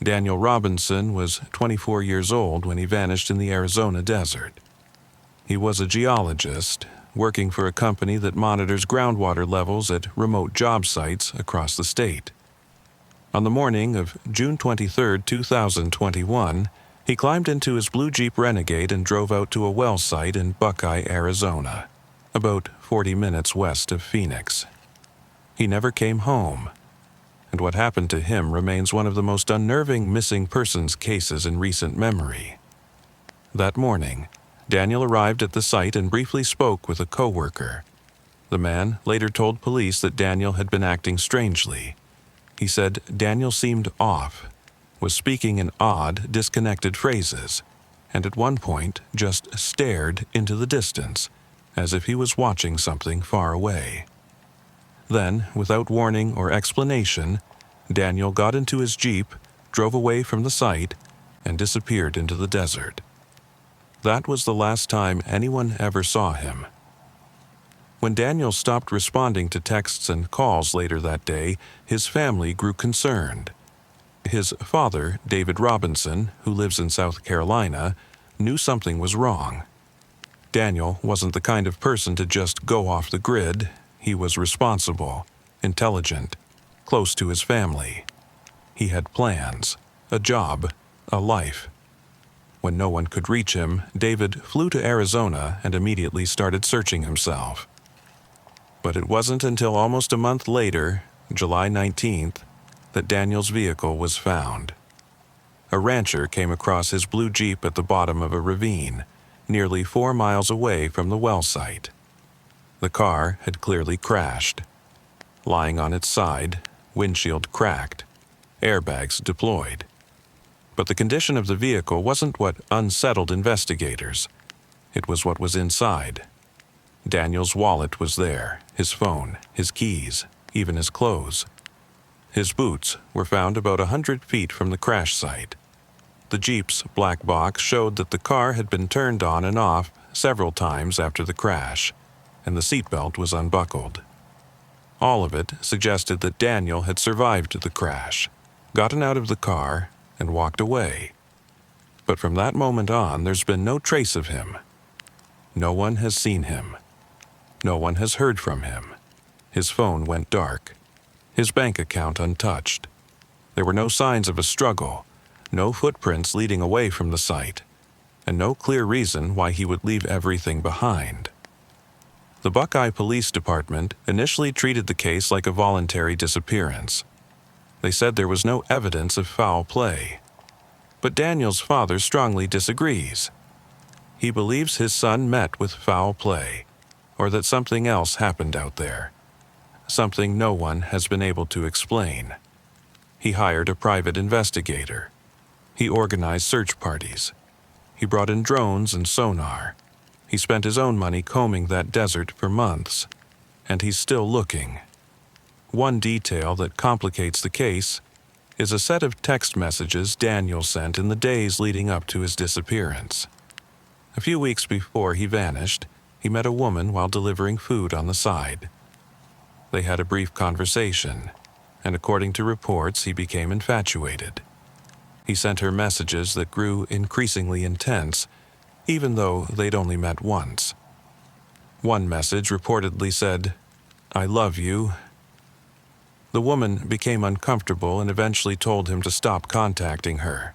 Daniel Robinson was 24 years old when he vanished in the Arizona desert. He was a geologist, working for a company that monitors groundwater levels at remote job sites across the state. On the morning of June 23, 2021, he climbed into his blue Jeep Renegade and drove out to a well site in Buckeye, Arizona, about 40 minutes west of Phoenix. He never came home, and what happened to him remains one of the most unnerving missing persons cases in recent memory. That morning, Daniel arrived at the site and briefly spoke with a coworker. The man later told police that Daniel had been acting strangely. He said Daniel seemed off, was speaking in odd, disconnected phrases, and at one point just stared into the distance, as if he was watching something far away. Then, without warning or explanation, Daniel got into his Jeep, drove away from the site, and disappeared into the desert. That was the last time anyone ever saw him. When Daniel stopped responding to texts and calls later that day, his family grew concerned. His father, David Robinson, who lives in South Carolina, knew something was wrong. Daniel wasn't the kind of person to just go off the grid. He was responsible, intelligent, close to his family. He had plans, a job, a life. When no one could reach him, David flew to Arizona and immediately started searching himself. But it wasn't until almost a month later, July 19th, that Daniel's vehicle was found. A rancher came across his blue Jeep at the bottom of a ravine, nearly 4 miles away from the well site. The car had clearly crashed. Lying on its side, windshield cracked, airbags deployed. But the condition of the vehicle wasn't what unsettled investigators. It was what was inside. Daniel's wallet was there, his phone, his keys, even his clothes. His boots were found about 100 feet from the crash site. The Jeep's black box showed that the car had been turned on and off several times after the crash, and the seatbelt was unbuckled. All of it suggested that Daniel had survived the crash, gotten out of the car, and walked away. But from that moment on, there's been no trace of him. No one has seen him. No one has heard from him. His phone went dark. His bank account untouched. There were no signs of a struggle, no footprints leading away from the site, and no clear reason why he would leave everything behind. The Buckeye Police Department initially treated the case like a voluntary disappearance. They said there was no evidence of foul play. But Daniel's father strongly disagrees. He believes his son met with foul play, or that something else happened out there, something no one has been able to explain. He hired a private investigator. He organized search parties. He brought in drones and sonar. He spent his own money combing that desert for months, and he's still looking. One detail that complicates the case is a set of text messages Daniel sent in the days leading up to his disappearance. A few weeks before he vanished, he met a woman while delivering food on the side. They had a brief conversation, and according to reports, he became infatuated. He sent her messages that grew increasingly intense, even though they'd only met once. One message reportedly said, "I love you." The woman became uncomfortable and eventually told him to stop contacting her.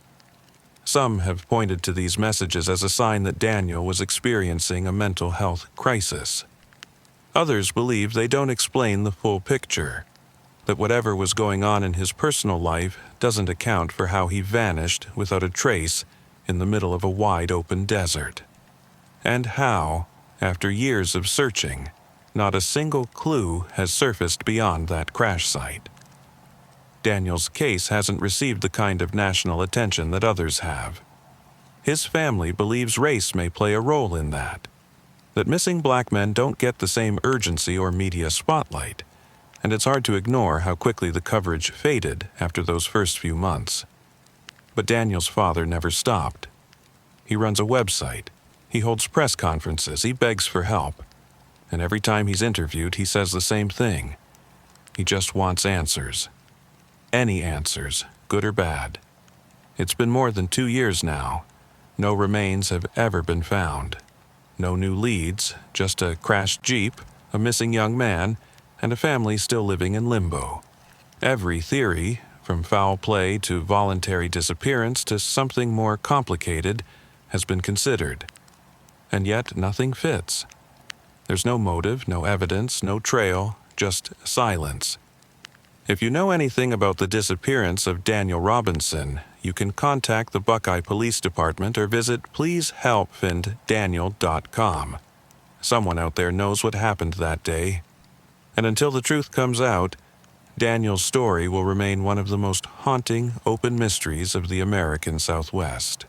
Some have pointed to these messages as a sign that Daniel was experiencing a mental health crisis. Others believe they don't explain the full picture, that whatever was going on in his personal life doesn't account for how he vanished without a trace in the middle of a wide-open desert. And how, after years of searching, not a single clue has surfaced beyond that crash site. Daniel's case hasn't received the kind of national attention that others have. His family believes race may play a role in that missing black men don't get the same urgency or media spotlight, and it's hard to ignore how quickly the coverage faded after those first few months. But Daniel's father never stopped. He runs a website, he holds press conferences, he begs for help, and every time he's interviewed, he says the same thing. He just wants answers. Any answers, good or bad. It's been more than 2 years now. No remains have ever been found. No new leads, just a crashed Jeep, a missing young man, and a family still living in limbo. Every theory, from foul play to voluntary disappearance to something more complicated, has been considered. And yet nothing fits. There's no motive, no evidence, no trail, just silence. If you know anything about the disappearance of Daniel Robinson, you can contact the Buckeye Police Department or visit pleasehelpfinddaniel.com. Someone out there knows what happened that day. And until the truth comes out, Daniel's story will remain one of the most haunting open mysteries of the American Southwest.